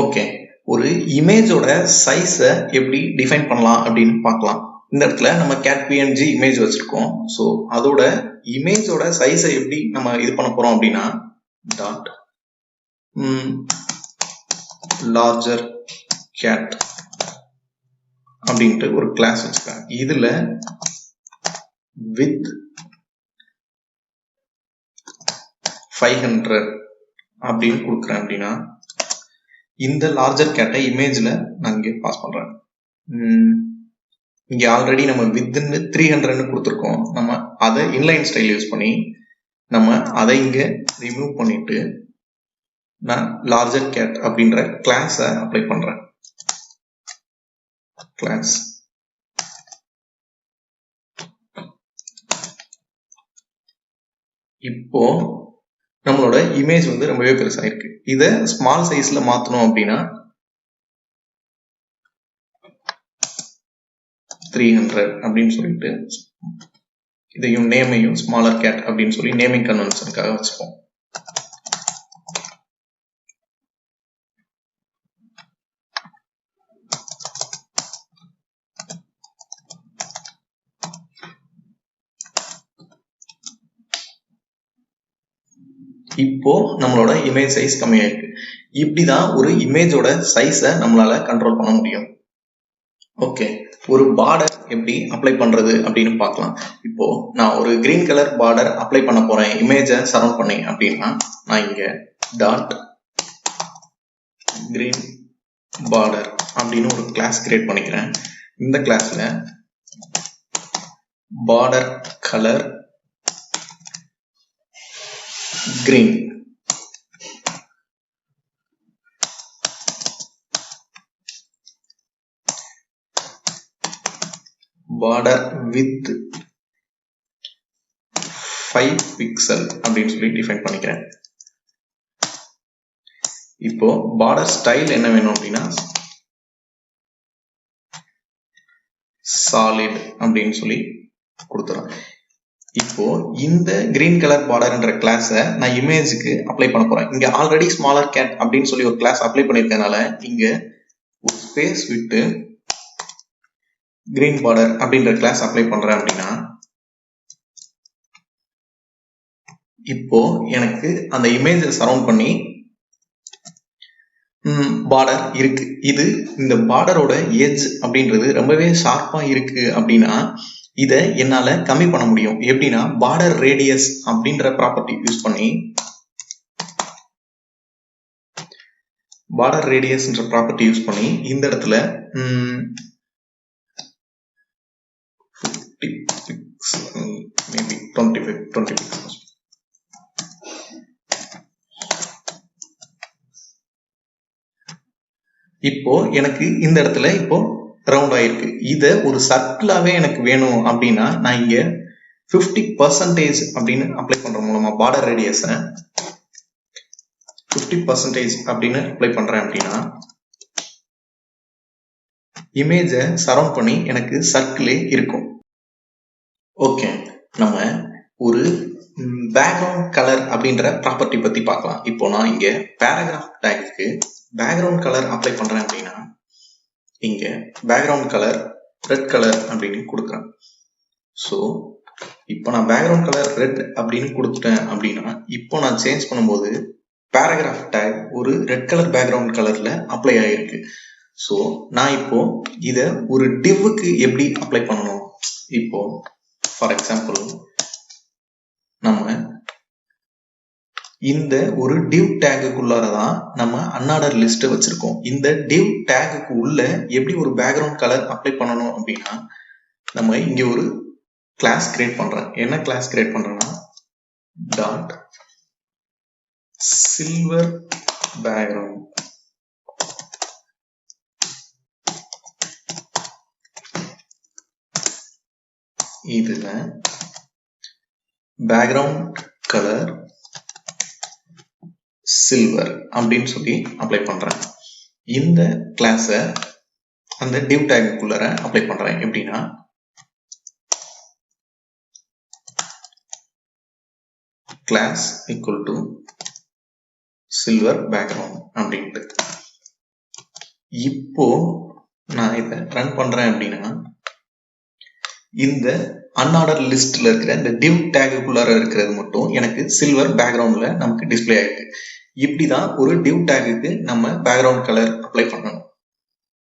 Okay, ஒரு இமேஜோட சைஸை எப்படி டிஃபைன் பண்ணலாம் அப்படின்னு பார்க்கலாம். இந்த இடத்துல நம்ம கேட் பிஎன்ஜி இமேஜ் வச்சிருக்கோம். ஸோ அதோட இமேஜோட சைஸை எப்படி நம்ம இது பண்ண போறோம் அப்படின்னா டாட் லார்ஜர் கேட் அப்படின்ட்டு ஒரு கிளாஸ் வச்சுருக்கேன். இதுல வித் 500 அப்படின்னு கொடுக்குறேன். அப்படின்னா இந்த லார்ஜர் கேட்டை இமேஜ்ல நான் இங்கே பாஸ் பண்றேன். இங்க ஆல்ரெடி நம்ம வித்ன்னு 300 கொடுத்துருக்கோம். நம்ம அதை இன்லைன் ஸ்டைல் யூஸ் பண்ணி நம்ம அதை இங்க ரிமூவ் பண்ணிட்டு நான் லார்ஜர் கேட் அப்படின்ற கிளாஸை அப்ளை பண்றேன். கிளாஸ் இப்போ நம்மளோட இமேஜ் வந்து ரொம்பவே பெருசா இருக்கு. இதை ஸ்மால் சைஸ்ல மாத்தணும் அப்படின்னா 300 அப்படின்னு சொல்லிட்டு இதையும் நேமையும் ஸ்மாலர் கேட் அப்படின்னு சொல்லி நேமிங் கன்வென்ஷனுக்காக வச்சுப்போம். இப்போ நம்மளோட இமேஜ் சைஸ் கம்மியாயிருக்கு. இப்படிதான் ஒரு இமேஜோட சைஸை நம்மளால கண்ட்ரோல் பண்ண முடியும். ஓகே, ஒரு பார்டர் எப்படி அப்ளை பண்றது அப்படின்னு பார்க்கலாம். இப்போ நான் ஒரு கிரீன் கலர் பார்டர் அப்ளை பண்ண போறேன் இமேஜை சரௌண்ட் பண்ணி அப்படின்னா நான் இங்க டாட் கிரீன் பார்டர் அப்படின்னு ஒரு கிளாஸ் கிரியேட் பண்ணிக்கிறேன். இந்த கிளாஸ்ல border colour green border with 5 pixel அப்படின்னு சொல்லி டிஃபைன் பண்ணிக்கிறேன். இப்போ border ஸ்டைல் என்ன வேணும் அப்படின்னா solid அப்படின்னு சொல்லி கொடுத்துறேன். இப்போ இந்த கிரீன் கலர் பார்டர்ன்ற கிளாஸை நான் இமேஜுக்கு அப்ளை பண்ண போறேன். இங்க ஆல்ரெடி ஸ்மாலர் கேட் அப்படின்னு சொல்லி ஒரு கிளாஸ் அப்ளை பண்ணிருக்கனால இங்க ஒரு ஸ்பேஸ் விட்டு கிரீன் பார்டர் அப்படின்ற கிளாஸ் அப்ளை பண்றேன். அப்படின்னா இப்போ எனக்கு அந்த இமேஜை சரௌண்ட் பண்ணி பார்டர் இருக்கு. இது இந்த பார்டரோட எட்ஜ் அப்படின்றது ரொம்பவே ஷார்ப்பா இருக்கு. அப்படின்னா இதை என்னால கம்மி பண்ண முடியும். எப்படின்னா பார்டர் ரேடியஸ் அப்படின்ற ப்ராப்பர்ட்டி யூஸ் பண்ணி பார்டர் ரேடியஸ்ன்ற ப்ராப்பர்ட்டி யூஸ் பண்ணி இந்த இடத்துல 50 pixel மேபி 20 pixels இப்போ எனக்கு இந்த இடத்துல இப்போ ரவுண்ட் ஆயிருக்கு. இதை ஒரு சர்க்கிளாவே எனக்கு வேணும் அப்படின்னா நான் இங்க 50% அப்படின்னு அப்ளை பண்ற மூலமா பார்டர் ரேடியஸை 50% அப்படின்னு அப்ளை பண்றேன். அப்படின்னா இமேஜை சரௌண்ட் பண்ணி எனக்கு சர்க்கிளே இருக்கும். ஓகே, நம்ம ஒரு பேக்ரவுண்ட் கலர் அப்படின்ற ப்ராப்பர்ட்டி பத்தி பார்க்கலாம். இப்போ நான் இங்க பேராகிராஃப் டேக்கு பேக்ரவுண்ட் கலர் அப்ளை பண்றேன். அப்படின்னா இங்க பேக்ரவுண்ட் கலர் ரெட் கலர் அப்படின்னு கொடுக்குறேன். ஸோ இப்போ நான் பேக்ரவுண்ட் கலர் ரெட் அப்படின்னு கொடுத்துட்டேன். அப்படின்னா இப்போ நான் சேஞ்ச் பண்ணும்போது பேராகிராஃப் டேக் ஒரு ரெட் கலர் பேக்ரவுண்ட் கலர்ல அப்ளை ஆகிருக்கு. ஸோ நான் இப்போ இதை ஒரு டிவ்வுக்கு எப்படி அப்ளை பண்ணணும். இப்போ ஃபார் எக்ஸாம்பிள் நம்ம இந்த ஒரு div டேக்குள்ளாரதான் நம்ம அன்ஆர்டர் லிஸ்ட் வச்சிருக்கோம். இந்த div டேக்கு உள்ள எப்படி ஒரு பேக்ரவுண்ட் கலர் அப்ளை பண்ணணும் அப்படின்னா நம்ம இங்க ஒரு கிளாஸ் கிரியேட் பண்றேன். என்ன கிளாஸ் கிரியேட் பண்றேன்னா டாட் சில்வர் பேக்ரவுண்ட் இதுல பேக்ரவுண்ட் கலர் சில்வர் அப்படின்னு சொல்லி அப்ளை பண்றேன். இந்த கிளாஸை அந்த div டேக்குள்ளார அப்ளை பண்றேன். எப்படின்னா class equal to silver background அப்படின்ட்டு இப்போ நான் இதை ரன் பண்றேன் அப்படின்னா இந்த அன்ஆர்டர் லிஸ்ட்ல இருக்கிற இந்த div டேக்குள்ளார இருக்கிறது மட்டும் எனக்கு சில்வர் பேக்ரவுண்ட்ல நமக்கு டிஸ்பிளே ஆயிருக்கு. இப்படிதான் ஒரு div டேகுக்கு நம்ம பேக்ரவுண்ட் கலர் அப்ளை பண்ணணும்.